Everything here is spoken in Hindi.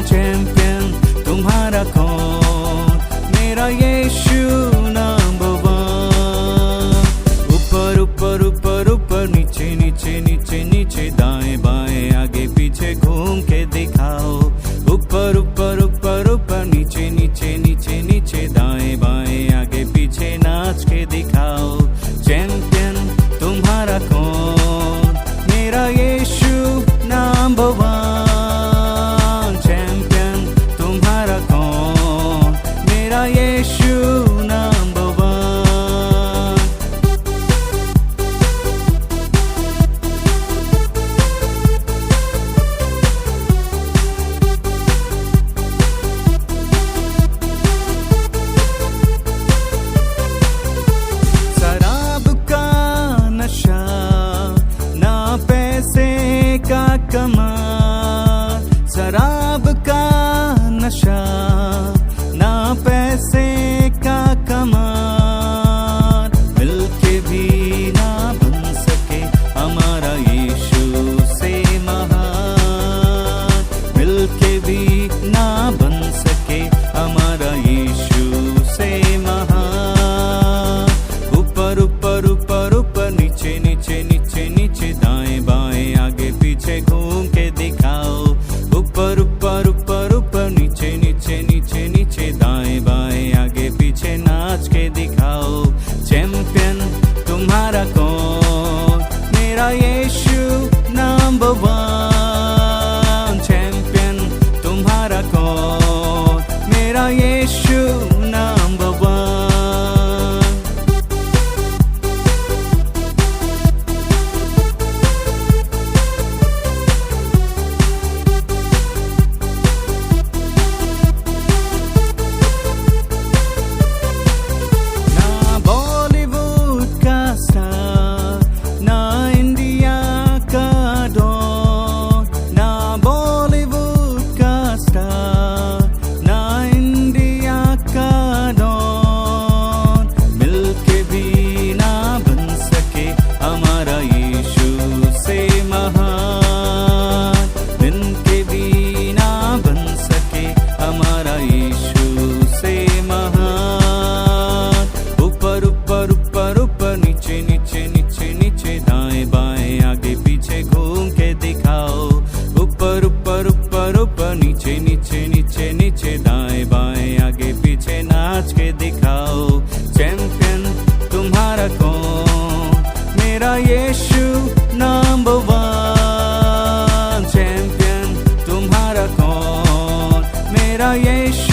चैंपियन तुम्हारा कौन, मेरा यीशु नंबर वन। ऊपर ऊपर ऊपर ऊपर नीचे नीचे नीचे नीचे दाएं बाएं आगे पीछे घूम के दिखाओ। ऊपर ऊपर ऊपर ऊपर नीचे नीचे नीचे नीचे दाएं बाएं आगे पीछे नाच के दिखाओ। चैंपियन तुम्हारा कौन, मेरा यीशु नंबर वन। चैंपियन तुम्हारा कौन, मेरा यीशु नंबर वन। शराब का नशा ना पैसे का कमाल, शराब का नशा ना पैसे का कमाल, मिलके भी ना बन सके हमारा यीशु से महान। मिलके भी ना बन सके हमारा यीशु से महान। ऊपर ऊपर ऊपर ऊपर नीचे नीचे नीचे नीचे दाएं बाएं आगे पीछे घूम के दिखाओ। ऊपर ऊपर ऊपर ऊपर नीचे नीचे नीचे नीचे दाएं बाएं आगे पीछे नाच के दिखाओ। चैंपियन तुम्हारा कौन, मेरा यीशु नंबर वन। चैंपियन तुम्हारा कौन, मेरा यीशु नंबर वन। ना बॉलीवुड का स्टार, ना इंडिया का डॉन, ना बॉलीवुड का स्टार, ना इंडिया का डॉन, मिलके भी ना बन सके हमारा यीशु से महान। मिलके भी ना बन सके हमारा यीशु से महान। ऊपर ऊपर ऊपर ऊपर नीचे नीचे नीचे नीचे दाएं बाएं आगे पीछे घूम के दिखाओ। ऊपर ऊपर ऊपर ऊपर नीचे नीचे नीचे नीचे दाएं बाएं आगे पीछे नाच के दिखाओ। चैंपियन तुम्हारा कौन, मेरा यीशु नंबर वन। चैंपियन तुम्हारा कौन, मेरा यीशु